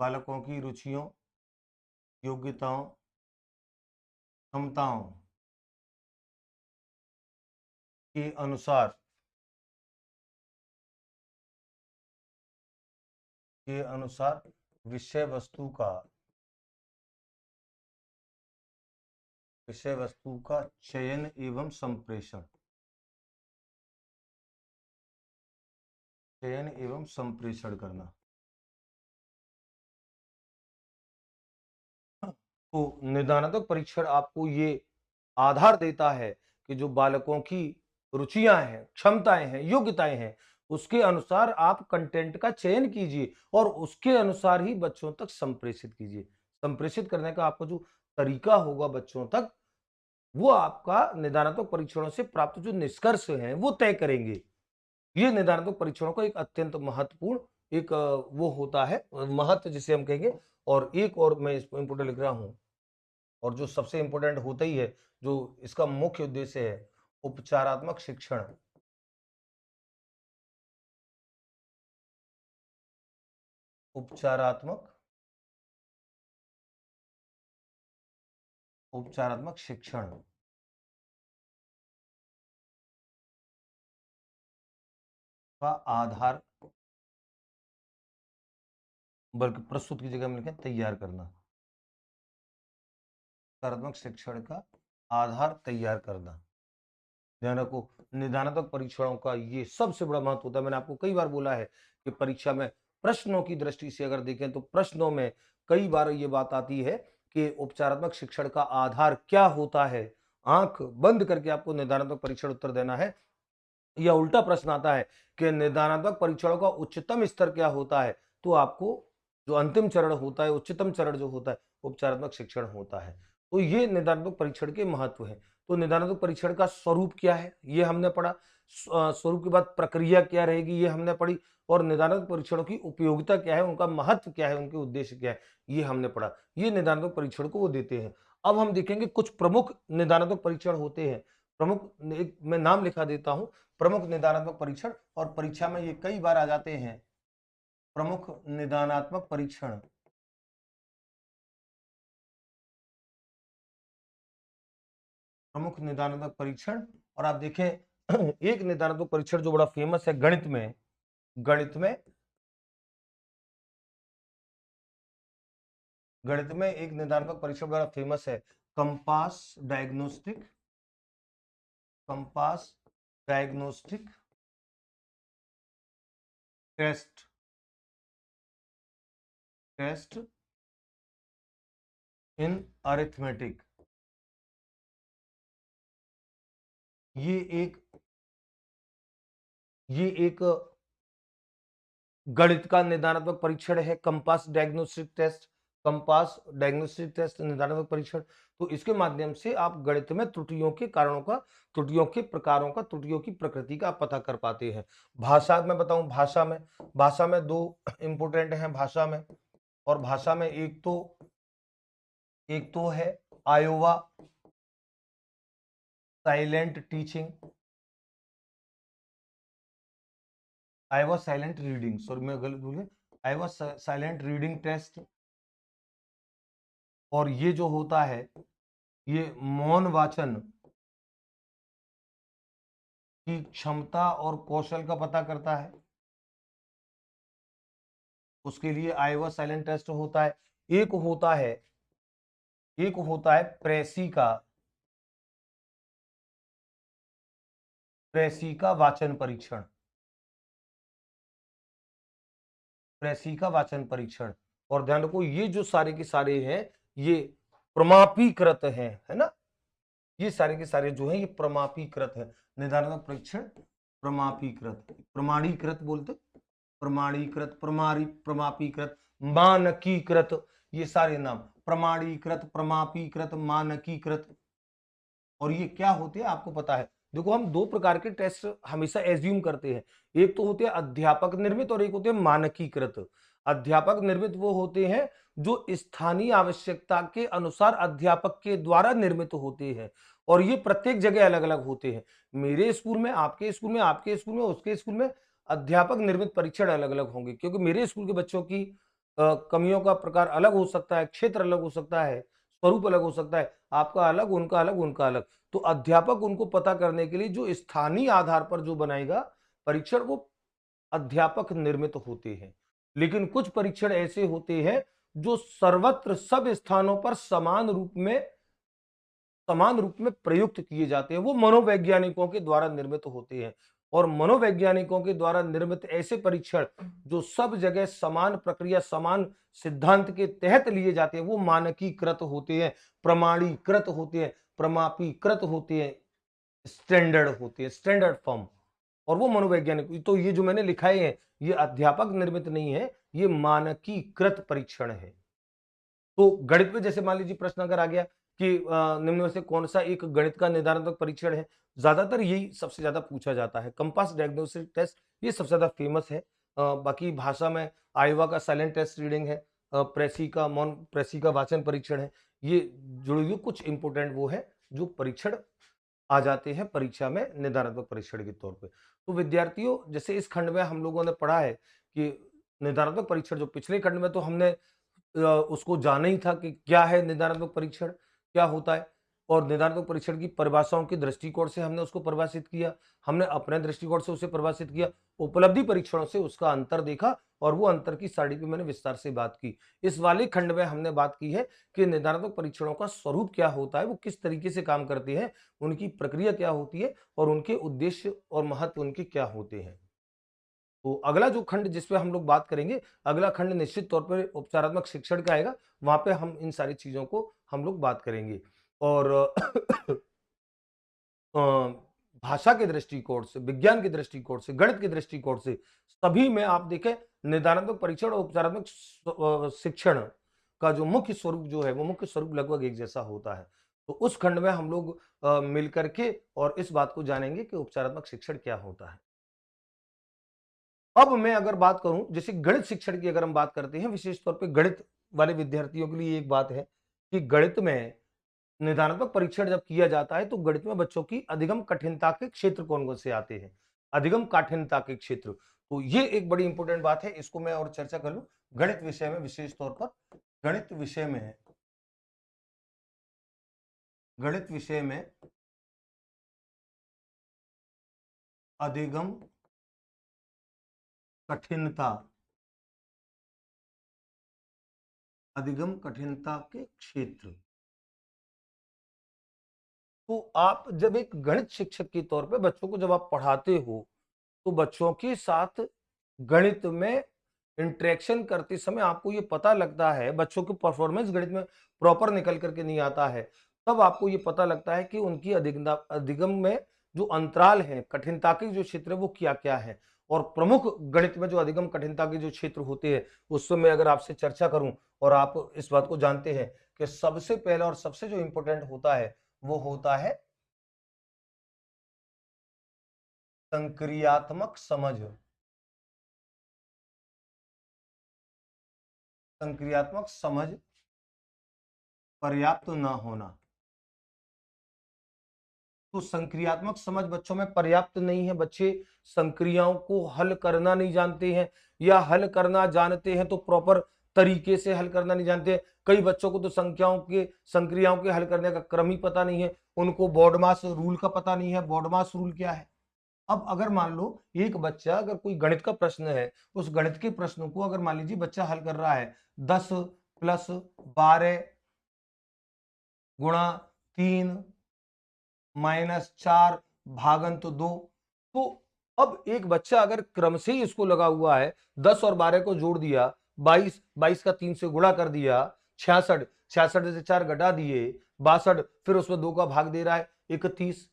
[SPEAKER 1] बालकों की रुचियों, योग्यताओं, क्षमताओं के अनुसार विषय वस्तु का चयन एवं संप्रेषण करना। तो निदानात्मक परीक्षण आपको ये आधार देता है कि जो बालकों की रुचियां हैं, क्षमताएं हैं, योग्यताएं हैं, उसके अनुसार आप कंटेंट का चयन कीजिए और उसके अनुसार ही बच्चों तक संप्रेषित कीजिए। संप्रेषित करने का आपका जो तरीका होगा बच्चों तक, वो आपका निदानात्मक परीक्षणों से प्राप्त जो निष्कर्ष हैं वो तय करेंगे। ये निदानात्मक परीक्षणों का एक अत्यंत महत्वपूर्ण एक वो होता है महत्व जिसे हम कहेंगे। और एक और मैं इसको इंपोर्टेंट लिख रहा हूं, और जो सबसे इंपोर्टेंट होता ही है, जो इसका मुख्य उद्देश्य है, उपचारात्मक शिक्षण। उपचारात्मक उपचारात्मक शिक्षण का आधार, बल्कि प्रस्तुत की जगह में लिखें तैयार करना। उपचारात्मक शिक्षण का आधार तैयार करना। ध्यान रखो, निदानात्मक परीक्षणों का ये सबसे बड़ा महत्व होता है। मैंने आपको कई बार बोला है कि परीक्षा में प्रश्नों की दृष्टि से अगर देखें तो प्रश्नों में कई बार ये बात आती है कि उपचारात्मक शिक्षण का आधार क्या होता है। आंख बंद करके आपको निदानात्मक परीक्षण उत्तर देना है। या उल्टा प्रश्न आता है कि निदानात्मक परीक्षणों का उच्चतम स्तर क्या होता है, तो आपको जो अंतिम चरण होता है, उच्चतम चरण जो होता है, उपचारात्मक शिक्षण होता है। तो ये निदानात्मक परीक्षण के महत्व है। तो निदानात्मक परीक्षण का स्वरूप क्या है ये हमने पढ़ा, स्वरूप के बाद प्रक्रिया क्या रहेगी ये हमने पढ़ी, और निदानात्मक परीक्षणों की उपयोगिता क्या है, उनका महत्व क्या है, उनके उद्देश्य क्या है, ये हमने पढ़ा। ये निदानात्मक परीक्षण को वो देते हैं। अब हम देखेंगे कुछ प्रमुख निदानात्मक परीक्षण होते हैं। प्रमुख, एक मैं नाम लिखा देता हूं, प्रमुख निदानात्मक परीक्षण, और परीक्षा में ये कई बार आ जाते हैं। प्रमुख निदानात्मक परीक्षण, प्रमुख निदानात्मक परीक्षण। और आप देखें एक निदानात्मक परीक्षण जो बड़ा फेमस है गणित में एक निदानात्मक परीक्षण बड़ा फेमस है, कंपास डायग्नोस्टिक टेस्ट इन अरिथमेटिक। ये एक गणित का निदानात्मक परीक्षण है, कंपास डायग्नोस्टिक टेस्ट निदानात्मक परीक्षण। तो इसके माध्यम से आप गणित में त्रुटियों के कारणों का, त्रुटियों के प्रकारों का, त्रुटियों की प्रकृति का पता कर पाते हैं। भाषा में बताऊं, भाषा में दो इंपोर्टेंट हैं भाषा में। और भाषा में एक तो है Iowa silent teaching, Iowa silent reading, sorry मैं गलत बोल गया, आयोवा साइलेंट रीडिंग टेस्ट। और ये जो होता है ये मौन वाचन की क्षमता और कौशल का पता करता है, उसके लिए आयोवा साइलेंट टेस्ट होता है। एक होता है एक होता है प्रेसिका वाचन परीक्षण। प्रेसिका वाचन परीक्षण। और ध्यान रखो, ये जो सारे के सारे हैं ये प्रमापीकृत हैं, है ना। ये सारे के सारे जो है ये प्रमापीकृत है। निदानात्मक परीक्षण प्रमापीकृत, प्रमाणीकृत बोलते, प्रमाणीकृत, प्रमापीकृत, मानकीकृत, ये सारे नाम प्रमाणीकृत, प्रमापीकृत, मानकीकृत। और ये क्या होते हैं आपको पता है। देखो, हम दो प्रकार के टेस्ट हमेशा एज्यूम करते हैं। एक तो होते हैं अध्यापक निर्मित और एक होते हैं मानकीकृत। अध्यापक निर्मित वो होते हैं जो स्थानीय आवश्यकता के अनुसार अध्यापक के द्वारा निर्मित होते हैं, और ये प्रत्येक जगह अलग अलग होते हैं। मेरे स्कूल में, आपके स्कूल में, आपके स्कूल में, उसके स्कूल में अध्यापक निर्मित परीक्षण अलग अलग होंगे, क्योंकि मेरे स्कूल के बच्चों की कमियों का प्रकार अलग हो सकता है, क्षेत्र अलग हो सकता है, स्वरूप अलग हो सकता है। आपका अलग, उनका अलग, उनका अलग। तो अध्यापक उनको पता करने के लिए जो स्थानीय आधार पर जो बनाएगा परीक्षण, वो अध्यापक निर्मित होते हैं। लेकिन कुछ परीक्षण ऐसे होते हैं जो सर्वत्र सब स्थानों पर समान रूप में प्रयुक्त किए जाते हैं, वो मनोवैज्ञानिकों के द्वारा निर्मित होते हैं। और मनोवैज्ञानिकों के द्वारा निर्मित ऐसे परीक्षण जो सब जगह समान प्रक्रिया, समान सिद्धांत के तहत लिए जाते हैं, वो मानकीकृत होते हैं, प्रमाणीकृत होते हैं, प्रमापीकृत होते हैं, स्टैंडर्ड होते हैं, स्टैंडर्ड फॉर्म। और वो मनोवैज्ञानिक, तो ये जो मैंने लिखाए हैं ये अध्यापक निर्मित नहीं है, ये मानकीकृत परीक्षण है। तो गणित में जैसे मान लीजिए प्रश्न अगर आ गया कि निम्न में से कौन सा एक गणित का निर्धारणात्मक परीक्षण है, ज्यादातर यही सबसे ज्यादा पूछा जाता है। कंपास डायग्नोस्टिक टेस्ट ये सबसे ज्यादा फेमस है। बाकी भाषा में आईवा का साइलेंट टेस्ट रीडिंग है, प्रेसी का वाचन परीक्षण है। ये जुड़े हुए कुछ इंपोर्टेंट वो है जो परीक्षण आ जाते हैं परीक्षा में निर्धारणात्मक परीक्षण के तौर पे। तो विद्यार्थियों, जैसे इस खंड में हम लोगों ने पढ़ा है कि निर्धारणात्मक परीक्षण, जो पिछले खंड में तो हमने उसको जाना ही था कि क्या है निर्धारणात्मक परीक्षण, क्या होता है, और निर्धारणात्मक परीक्षण की परिभाषाओं के दृष्टिकोण से हमने उसको परिभाषित किया, हमने अपने दृष्टिकोण से उसे परिभाषित किया, उपलब्धि परीक्षणों से उसका अंतर देखा, और वो अंतर की सारणी पे मैंने विस्तार से बात की। इस वाले खंड में हमने बात की है कि निर्धारणात्मक परीक्षणों का स्वरूप क्या होता है, वो किस तरीके से काम करते हैं, उनकी प्रक्रिया क्या होती है, और उनके उद्देश्य और महत्व उनके क्या होते हैं। तो अगला जो खंड जिस पे हम लोग बात करेंगे, अगला खंड निश्चित तौर पर उपचारात्मक शिक्षण का आएगा। वहां पे हम इन सारी चीजों को हम लोग बात करेंगे। और अ, भाषा के दृष्टिकोण से, विज्ञान के दृष्टिकोण से, गणित के दृष्टिकोण से, सभी में आप देखें निर्धारणात्मक परीक्षण और उपचारात्मक शिक्षण का जो मुख्य स्वरूप जो है, वो मुख्य स्वरूप लगभग एक जैसा होता है। तो उस खंड में हम लोग मिल करके और इस बात को जानेंगे कि उपचारात्मक शिक्षण क्या होता है। अब मैं अगर बात करूं, जैसे गणित शिक्षण की अगर हम बात करते हैं, विशेष तौर पे गणित वाले विद्यार्थियों के लिए एक बात है कि गणित में निदानात्मक परीक्षण जब किया जाता है तो गणित में बच्चों की अधिगम कठिनता के क्षेत्र कौन कौन से आते हैं, अधिगम कठिनता के क्षेत्र। तो ये एक बड़ी इंपॉर्टेंट बात है, इसको मैं और चर्चा कर लूं। गणित विषय में विशेष तौर पर, गणित विषय में गणित विषय में अधिगम कठिनता, अधिगम कठिनता के क्षेत्र। तो आप जब एक गणित शिक्षक के तौर पे बच्चों को जब आप पढ़ाते हो, तो बच्चों के साथ गणित में इंटरेक्शन करते समय आपको ये पता लगता है, बच्चों की परफॉर्मेंस गणित में प्रॉपर निकल करके नहीं आता है, तब आपको ये पता लगता है कि उनकी अधिगम में जो अंतराल है, कठिनता के जो क्षेत्र है, वो क्या क्या है। और प्रमुख गणित में जो अधिगम कठिनता के जो क्षेत्र होते हैं, उससे मैं अगर आपसे चर्चा करूं, और आप इस बात को जानते हैं कि सबसे पहला और सबसे जो इंपॉर्टेंट होता है, वो होता है संक्रियात्मक समझ। संक्रियात्मक समझ पर्याप्त न होना। तो संक्रियात्मक समझ बच्चों में पर्याप्त नहीं है, बच्चे संक्रियाओं को हल करना नहीं जानते हैं, या हल करना जानते हैं तो प्रॉपर तरीके से हल करना नहीं जानते हैं। कई बच्चों को तो संक्रियाओं के हल करने का क्रम ही पता नहीं है, उनको बॉडमास रूल का पता नहीं है, बॉडमास रूल क्या है। अब अगर मान लो एक बच्चा, अगर कोई गणित का प्रश्न है, उस गणित के प्रश्न को अगर मान लीजिए बच्चा हल कर रहा है 10 + 12 गुणा 3 माइनस 4 भागन तो 2। तो अब एक बच्चा अगर क्रम से ही इसको लगा हुआ है, 10 और 12 को जोड़ दिया, 22, 22 का 3 से गुणा कर दिया, 66, 66 से 4 घटा दिए, 62, फिर उसमें 2 का भाग दे रहा है 31।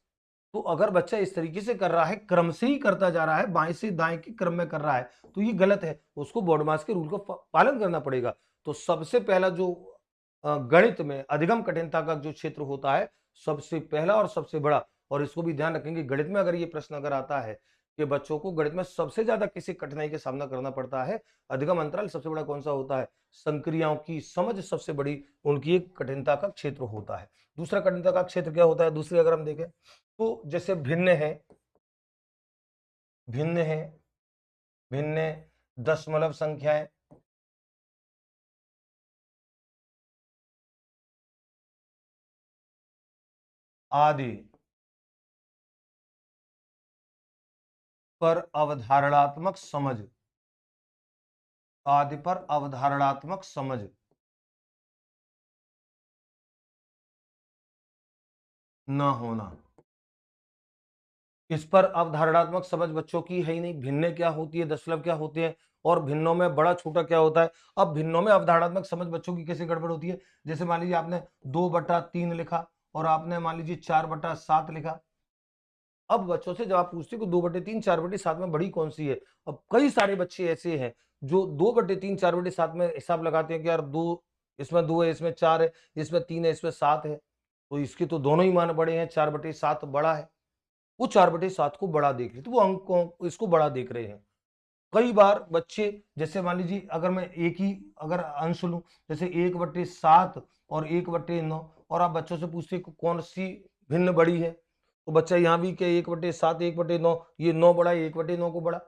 [SPEAKER 1] तो अगर बच्चा इस तरीके से कर रहा है, क्रम से ही करता जा रहा है, बाएं से दाएं के क्रम में कर रहा है, तो ये गलत है। उसको बॉडमास के रूल का पालन करना पड़ेगा। तो सबसे पहला जो गणित में अधिगम कठिनता का जो क्षेत्र होता है, सबसे पहला और सबसे बड़ा, और इसको भी ध्यान रखेंगे गणित में अगर ये प्रश्न अगर आता है कि बच्चों को गणित में सबसे ज्यादा किसी कठिनाई का सामना करना पड़ता है, अधिगम अंतराल सबसे बड़ा कौन सा होता है? संक्रियाओं की समझ सबसे बड़ी उनकी एक कठिनता का क्षेत्र होता है। दूसरा कठिनता का क्षेत्र क्या होता है? दूसरी अगर हम देखें तो जैसे भिन्न है, भिन्न है, भिन्न दशमलव संख्याएं, आदि पर अवधारणात्मक समझ, आदि पर अवधारणात्मक समझ न होना। इस पर अवधारणात्मक समझ बच्चों की है ही नहीं। भिन्न क्या होती है, दशमलव क्या होते हैं, और भिन्नों में बड़ा छोटा क्या होता है। अब भिन्नों में अवधारणात्मक समझ बच्चों की कैसे गड़बड़ होती है? जैसे मान लीजिए आपने 2/3 लिखा और आपने मान लीजिए 4/7 लिखा। अब बच्चों से जब आप पूछते हो कि 2/3 4/7 में बड़ी कौन सी है, अब कई सारे बच्चे ऐसे हैं जो 2/3 4/7 में हिसाब लगाते हैं कि यार 2, इसमें 2 है, इसमें 4 है, इसमें 3 है, इसमें 7 है, तो इसके तो दोनों ही मान बड़े हैं, 4/7 बड़ा है। वो 4/7 को बड़ा देख रहे, तो वो अंक को इसको बड़ा देख रहे हैं। कई बार बच्चे, जैसे मान लीजिए अगर मैं एक ही अगर अंश लूं, जैसे 1/7 और 1/9, और आप बच्चों से पूछते कौन सी भिन्न बड़ी है, तो बच्चा यहाँ भी क्या 1/7 1/9, ये 9 बड़ा है 1/9 को बड़ा।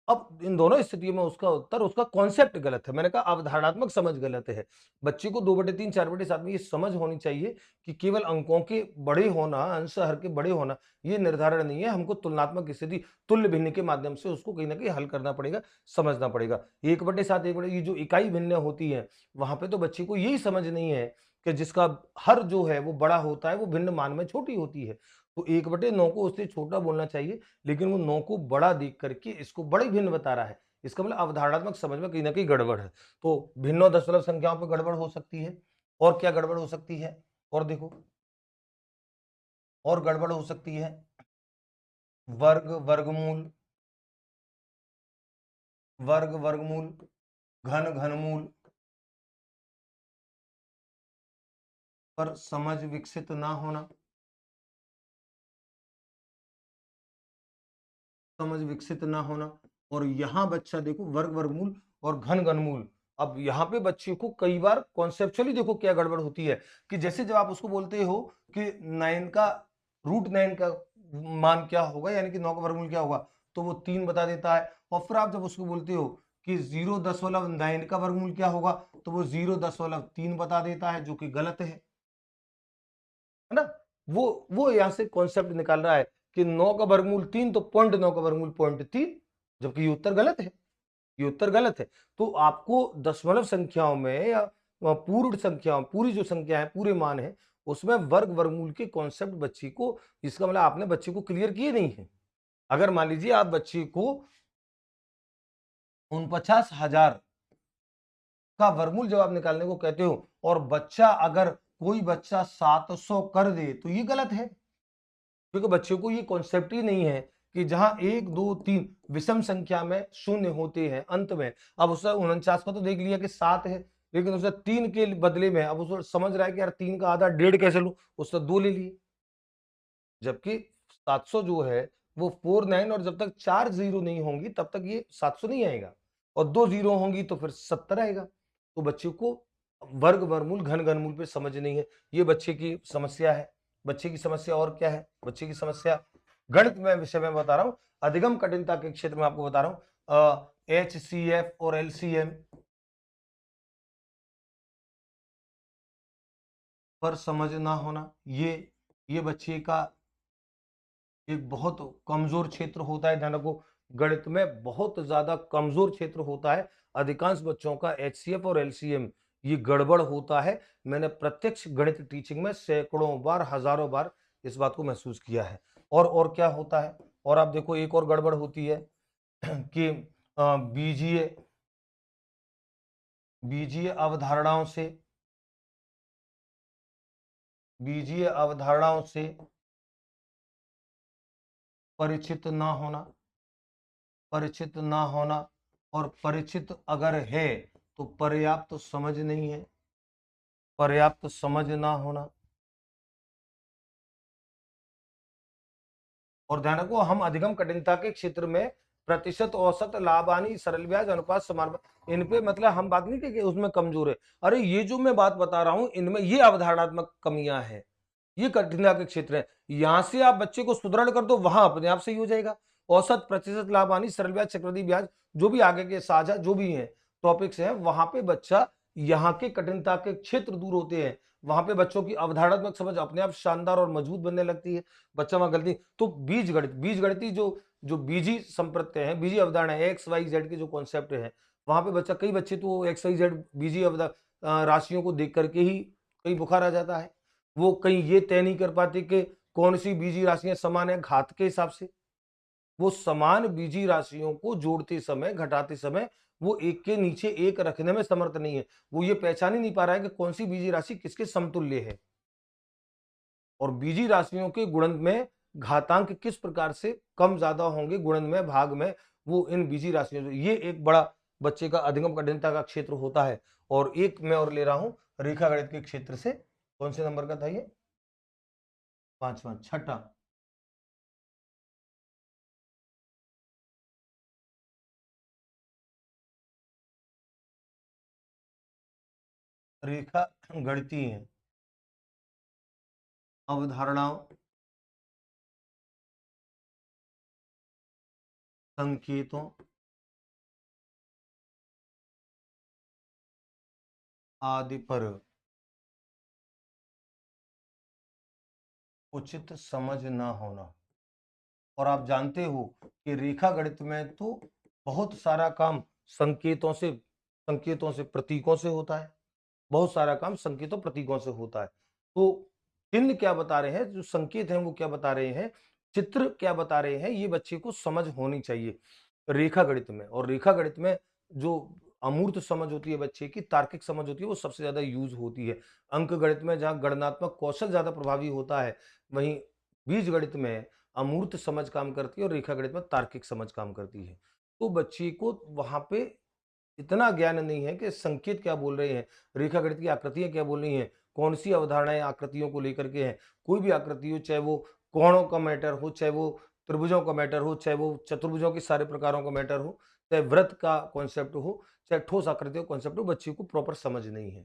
[SPEAKER 1] अब इन दोनों स्थितियों में उसका उत्तर, उसका कॉन्सेप्ट गलत है। मैंने कहा अवधारणात्मक समझ गलत है। बच्चे को 2/3 4/7 में ये समझ होनी चाहिए कि केवल अंकों के बड़े होना, अंश हर के बड़े होना, ये निर्धारण नहीं है। हमको तुलनात्मक स्थिति, तुल्य भिन्न के माध्यम से उसको कहीं ना कहीं हल करना पड़ेगा, समझना पड़ेगा। 1/7 ये जो इकाई भिन्न होती है, वहां पे तो बच्चे को यही समझ नहीं है कि जिसका हर जो है वो बड़ा होता है, वो भिन्न मान में छोटी होती है। तो 1/9 को उससे छोटा बोलना चाहिए, लेकिन वो 9 को बड़ा देख करके इसको बड़ी भिन्न बता रहा है। इसका मतलब अवधारणात्मक समझ में कहीं न कहीं गड़बड़ है। तो भिन्न दशमलव संख्याओं पे गड़बड़ हो सकती है। और क्या गड़बड़ हो सकती है? और देखो, और गड़बड़ हो सकती है वर्ग, वर्गमूल, वर्ग, वर्गमूल, घन, घनमूल पर समझ विकसित ना होना, समझ विकसित ना होना। और यहाँ बच्चा देखो वर्ग, वर्गमूल और घन, घनमूल। अब यहाँ पे बच्चे को कई बार कॉन्सेप्चुअली देखो क्या गड़बड़ होती है कि जैसे जब आप उसको बोलते हो कि 9 का √9 का मान क्या होगा, यानी कि 9 का वर्गमूल क्या होगा, तो वो 3 बता देता है। और फिर आप जब उसको बोलते हो कि 0.9 का वर्गमूल क्या होगा, तो वो 0.3 बता देता है, जो कि गलत है ना। वो यहां से कॉन्सेप्ट निकाल रहा है कि 9 का वर्गमूल 3, तो 0.9 का वर्गमूल 0.3, जबकि ये उत्तर गलत है। ये उत्तर गलत है। तो आपको दशमलव संख्याओं में या पूर्ण संख्याओं, पूरी जो संख्या है, पूरे मान है, उसमें वर्ग, वर्गमूल के कॉन्सेप्ट बच्चे को, इसका मतलब आपने बच्चे को क्लियर किए नहीं है। अगर मान लीजिए आप बच्चे को 49,000 का वर्गमूल जब आप निकालने को कहते हो, और बच्चा अगर कोई बच्चा 700 कर दे, तो ये गलत है, क्योंकि बच्चों को ये कॉन्सेप्ट ही नहीं है कि जहां 1 2 3 विषम संख्या में शून्य होते हैं अंत में। अब उसने 49 का तो देख लिया कि 7 है, लेकिन उसने 3 के बदले में अब उसको समझ रहा है कि यार 3 का आधा 1.5 कैसे लूं, उसने 2 ले लिए। जबकि 700 जो है वो 49, और जब तक 4 जीरो नहीं होंगी तब तक ये 700 नहीं आएगा, और 2 जीरो होंगी तो फिर 70 आएगा। तो बच्चे को वर्ग, वर्गमूल, घन, घनमूल पे समझ नहीं है। ये बच्चे की समस्या है। बच्चे की समस्या और क्या है? बच्चे की समस्या गणित में विषय में बता रहा हूं, अधिगम कठिनता के क्षेत्र में आपको बता रहा हूं, HCF और LCM पर समझ ना होना, ये बच्चे का एक बहुत कमजोर क्षेत्र होता है। ध्यान रखो, गणित में बहुत ज्यादा कमजोर क्षेत्र होता है। अधिकांश बच्चों का HCF और LCM ये गड़बड़ होता है। मैंने प्रत्यक्ष गणित टीचिंग में सैकड़ों बार, हजारों बार इस बात को महसूस किया है। और क्या होता है, और आप देखो एक और गड़बड़ होती है कि बीजीय बीजीय अवधारणाओं से बीजीय अवधारणाओं से परिचित ना होना, परिचित ना होना, और परिचित अगर है तो पर्याप्त समझ नहीं है, पर्याप्त समझ ना होना। और ध्यान रखो, हम अधिगम कठिनता के क्षेत्र में प्रतिशत, औसत, लाभानी, सरल ब्याज, अनुपात, समान, इन पे मतलब हम बात नहीं की कि उसमें कमजोर है। अरे ये जो मैं बात बता रहा हूं, इनमें ये अवधारणात्मक कमियां हैं, ये कठिनता के क्षेत्र है। यहां से आप बच्चे को सुदृढ़ कर दो, वहां अपने आप सही हो जाएगा। औसत, प्रतिशत, लाभानी, सरल ब्याज, चक्रवृद्धि ब्याज, जो भी आगे के साझा जो भी है टॉपिक्स हैं, वहां पे बच्चा, यहाँ के कठिनता के क्षेत्र दूर होते हैं, वहां पे बच्चों की अवधारणात्मक समझ अपने आप शानदार और मजबूत बनने लगती है। बच्चा वहां गलती तो बीज गणित जो जो बीजी संप्रत्यय है, बीजी अवधारणा है, एक्स वाई जेड के जो कॉन्सेप्ट है, वहां पे बच्चा, कई बच्चे तो एक्स वाई जेड बीजी राशियों को देख करके ही कई बुखार आ जाता है। वो कहीं ये तय नहीं कर पाते कि कौन सी बीजी राशियां समान है घात के हिसाब से। वो समान बीजी राशियों को जोड़ते समय, घटाते समय वो एक के नीचे एक रखने में समर्थ नहीं है। वो ये पहचान ही नहीं पा रहा है कि कौन सी बीजी राशि किसके समतुल्य है, और बीजी राशियों के गुणन में घातांक किस प्रकार से कम ज्यादा होंगे गुणन में, भाग में, वो इन बीजी राशियों से, ये एक बड़ा बच्चे का अधिगम कठिनता का क्षेत्र होता है। और एक मैं और ले रहा हूं रेखा गणित के क्षेत्र से। कौन से नंबर का था ये? पांचवा, छठा। रेखा गणितीय अवधारणाओं, संकेतों आदि पर उचित समझ ना होना। और आप जानते हो कि रेखा गणित में तो बहुत सारा काम संकेतों से, प्रतीकों से होता है। बहुत सारा काम संकेतों प्रतीकों से होता है। तो चिन्ह क्या बता रहे हैं, जो संकेत हैं वो क्या बता रहे हैं, चित्र क्या बता रहे हैं, ये बच्चे को समझ होनी चाहिए रेखा गणित में। और रेखा गणित में जो अमूर्त समझ होती है बच्चे की, तार्किक समझ होती है, वो सबसे ज्यादा यूज होती है। अंक गणित में जहां गणनात्मक कौशल ज्यादा प्रभावी होता है, वहीं बीज गणित में अमूर्त समझ काम करती है और रेखा गणित में तार्किक समझ काम करती है। तो बच्चे को वहां पे इतना ज्ञान नहीं है कि संकेत क्या बोल रहे हैं, रेखा गणित की आकृतियां क्या बोल रही हैं, कौन सी अवधारणाएं आकृतियों को लेकर के हैं। कोई भी आकृति हो, चाहे वो कोणों का मैटर हो, चाहे वो त्रिभुजों का मैटर हो, चाहे वो चतुर्भुजों के सारे प्रकारों का मैटर हो, चाहे वृत्त का कॉन्सेप्ट हो, चाहे ठोस आकृतियों का कॉन्सेप्ट हो, बच्चे को प्रॉपर समझ नहीं है।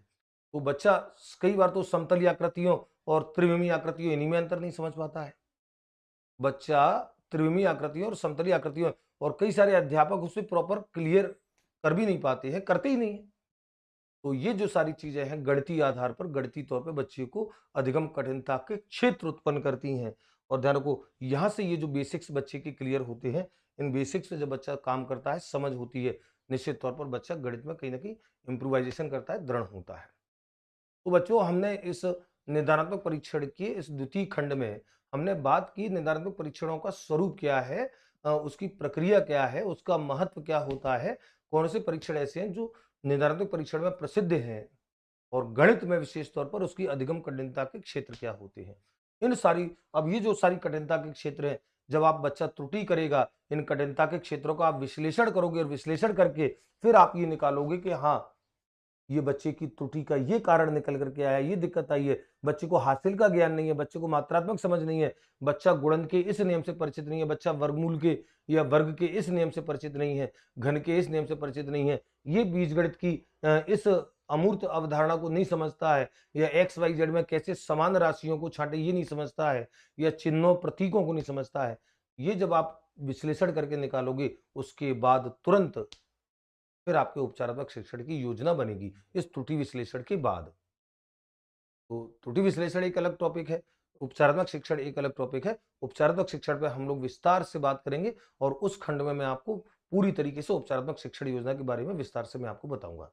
[SPEAKER 1] तो बच्चा कई बार तो समतलीय आकृतियों और त्रिविमीय आकृतियों, इन्हीं में अंतर नहीं समझ पाता है। बच्चा त्रिविमीय आकृतियों और समतलीय आकृतियों, और कई सारे अध्यापक उसे प्रॉपर क्लियर कर भी नहीं पाते हैं, करते ही नहीं है। तो ये जो सारी चीजें हैं गणितीय आधार पर, गणितीय तौर पे बच्चे को अधिगम कठिनता के क्षेत्र उत्पन्न करती हैं। और ध्यान रखो, यहाँ से ये जो बेसिक्स बच्चे के क्लियर होते हैं, इन बेसिक्स पे जब बच्चा काम करता है, समझ होती है, निश्चित तौर पर बच्चा गणित में कहीं ना कहीं इम्प्रोवाइजेशन करता है, दृढ़ होता है। तो बच्चों, हमने इस निदानात्मक परीक्षण के इस द्वितीय खंड में हमने बात की निदानात्मक परीक्षणों का स्वरूप क्या है, उसकी प्रक्रिया क्या है, उसका महत्व क्या होता है, कौन से परीक्षण ऐसे हैं जो निदानात्मक परीक्षण में प्रसिद्ध हैं, और गणित में विशेष तौर पर उसकी अधिगम कठिनता के क्षेत्र क्या होते हैं। इन सारी अब ये जो सारी कठिनता के क्षेत्र हैं, जब आप बच्चा त्रुटि करेगा, इन कठिनता के क्षेत्रों का आप विश्लेषण करोगे, और विश्लेषण करके फिर आप ये निकालोगे कि हाँ, ये बच्चे की त्रुटि का ये कारण निकल करके आया, ये दिक्कत आई है, बच्चे को हासिल का ज्ञान नहीं है, बच्चे को मात्रात्मक समझ नहीं है, बच्चा गुणन के इस नियम से परिचित नहीं है, बच्चा वर्गमूल के या वर्ग के इस नियम से परिचित नहीं है, घन के इस नियम से परिचित नहीं है, ये बीजगणित की इस अमूर्त अवधारणा को नहीं समझता है, या एक्स वाई जेड में कैसे समान राशियों को छांटे ये नहीं समझता है, या चिन्हों प्रतीकों को नहीं समझता है। ये जब आप विश्लेषण करके निकालोगे, उसके बाद तुरंत फिर आपके उपचारात्मक शिक्षण की योजना बनेगी इस त्रुटि विश्लेषण के बाद। तो त्रुटि विश्लेषण एक अलग टॉपिक है, उपचारात्मक शिक्षण एक अलग टॉपिक है। उपचारात्मक शिक्षण पे हम लोग विस्तार से बात करेंगे, और उस खंड में मैं आपको पूरी तरीके से उपचारात्मक शिक्षण योजना के बारे में विस्तार से मैं आपको बताऊंगा।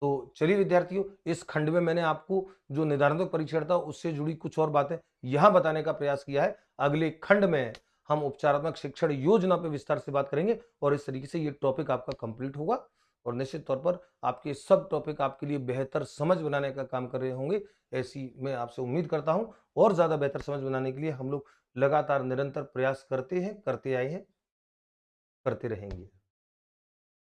[SPEAKER 1] तो चलिए विद्यार्थियों, इस खंड में मैंने आपको जो निर्धारणात्मक परीक्षण था उससे जुड़ी कुछ और बातें यहां बताने का प्रयास किया है। अगले खंड में हम उपचारात्मक शिक्षण योजना पे विस्तार से बात करेंगे और इस तरीके से ये टॉपिक आपका कंप्लीट होगा और निश्चित तौर पर आपके सब टॉपिक आपके लिए बेहतर समझ बनाने का काम कर रहे होंगे, ऐसी मैं आपसे उम्मीद करता हूं। और ज्यादा बेहतर समझ बनाने के लिए हम लोग लगातार निरंतर प्रयास करते हैं, करते आए हैं, करते रहेंगे।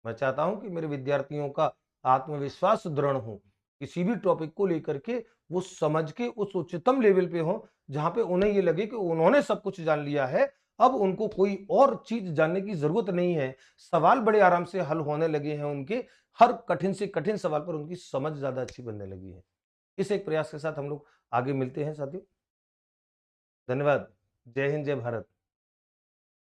[SPEAKER 1] मैं चाहता हूं कि मेरे विद्यार्थियों का आत्मविश्वास दृढ़ हो, किसी भी टॉपिक को लेकर के वो समझ के उस उच्चतम लेवल पे हो जहां पे उन्हें ये लगे कि उन्होंने सब कुछ जान लिया है, अब उनको कोई और चीज जानने की जरूरत नहीं है। सवाल बड़े आराम से हल होने लगे हैं उनके, हर कठिन से कठिन सवाल पर उनकी समझ ज्यादा अच्छी बनने लगी है। इस एक प्रयास के साथ हम लोग आगे मिलते हैं साथियों। धन्यवाद। जय हिंद, जय भारत।